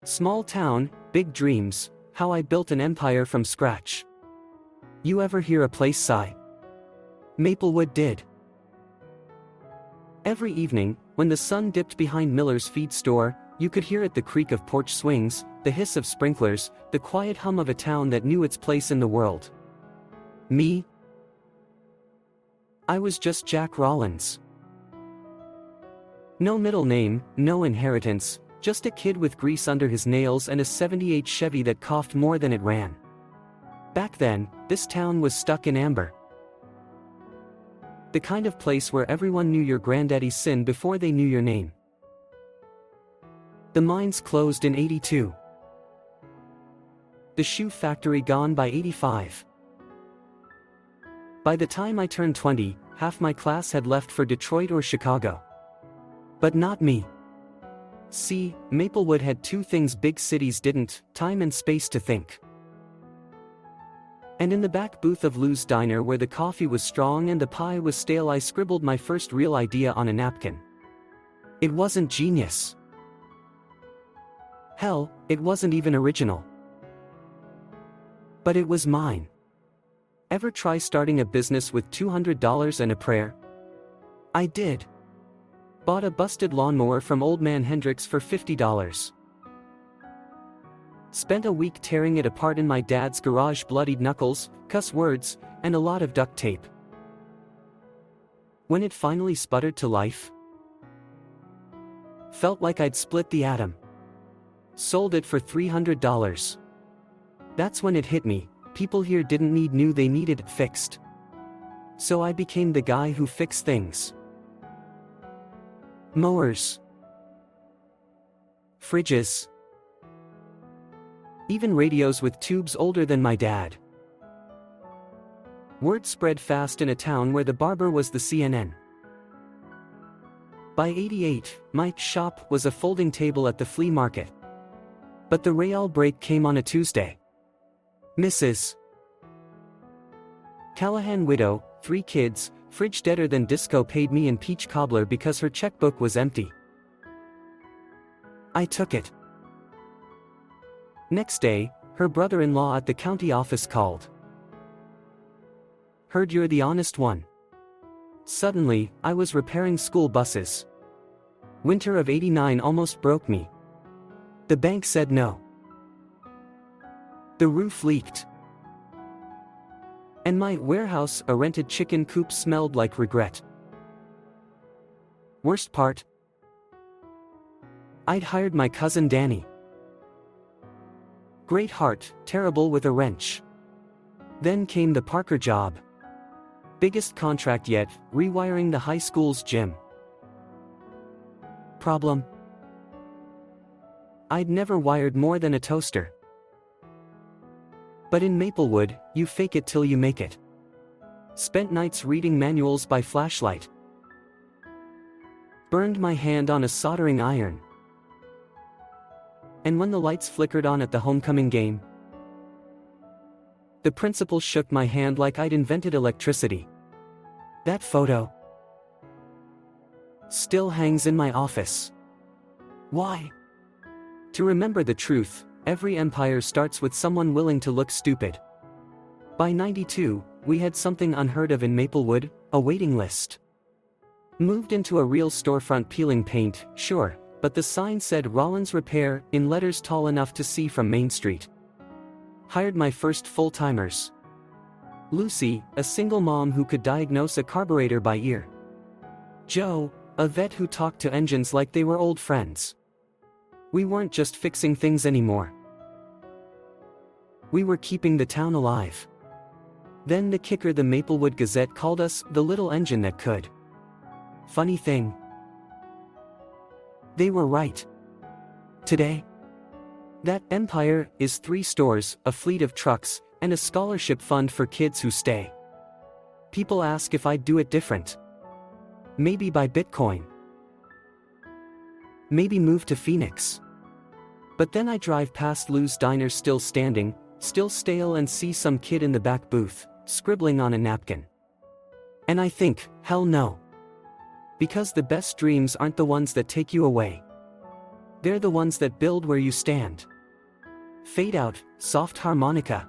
Small town, big dreams, how I built an empire from scratch. You ever hear a place sigh? Maplewood did. Every evening, when the sun dipped behind Miller's feed store, you could hear it: the creak of porch swings, the hiss of sprinklers, the quiet hum of a town that knew its place in the world. Me? I was just Jack Rollins. No middle name, no inheritance, just a kid with grease under his nails and a '78 Chevy that coughed more than it ran. Back then, this town was stuck in amber. The kind of place where everyone knew your granddaddy's sin before they knew your name. The mines closed in '82. The shoe factory gone by '85. By the time I turned 20, half my class had left for Detroit or Chicago. But not me. See, Maplewood had two things big cities didn't: time and space to think. And in the back booth of Lou's Diner, where the coffee was strong and the pie was stale, I scribbled my first real idea on a napkin. It wasn't genius. Hell, it wasn't even original. But it was mine. Ever try starting a business with $200 and a prayer? I did. Bought a busted lawnmower from Old Man Hendricks for $50. Spent a week tearing it apart in my dad's garage: bloodied knuckles, cuss words, and a lot of duct tape. When it finally sputtered to life, felt like I'd split the atom. Sold it for $300. That's when it hit me: people here didn't need new, they needed it fixed. So I became the guy who fixed things. Mowers, fridges, even radios with tubes older than my dad. Word spread fast in a town where the barber was the CNN. By '88, my shop was a folding table at the flea market. But the real break came on a Tuesday. Mrs. Callahan, widow, 3 kids, fridge deader than disco, paid me in peach cobbler because her checkbook was empty. I took it. Next day, her brother-in-law at the county office called. Heard you're the honest one. Suddenly, I was repairing school buses. Winter of '89 almost broke me. The bank said no. The roof leaked. And my warehouse, a rented chicken coop, smelled like regret. Worst part? I'd hired my cousin Danny. Great heart, terrible with a wrench. Then came the Parker job. Biggest contract yet, rewiring the high school's gym. Problem? I'd never wired more than a toaster. But in Maplewood, you fake it till you make it. Spent nights reading manuals by flashlight. Burned my hand on a soldering iron. And when the lights flickered on at the homecoming game, the principal shook my hand like I'd invented electricity. That photo still hangs in my office. Why? To remember the truth: every empire starts with someone willing to look stupid. By '92, we had something unheard of in Maplewood: a waiting list. Moved into a real storefront, peeling paint, sure, but the sign said Rollins Repair in letters tall enough to see from Main Street. Hired my first full-timers. Lucy, a single mom who could diagnose a carburetor by ear. Joe, a vet who talked to engines like they were old friends. We weren't just fixing things anymore. We were keeping the town alive. Then the kicker: the Maplewood Gazette called us the little engine that could. Funny thing, they were right. Today, that empire is 3 stores, a fleet of trucks, and a scholarship fund for kids who stay. People ask if I'd do it different. Maybe buy Bitcoin. Maybe move to Phoenix. But then I drive past Lou's Diner, still standing, still stale, and see some kid in the back booth, scribbling on a napkin. And I think, hell no. Because the best dreams aren't the ones that take you away. They're the ones that build where you stand. Fade out, soft harmonica.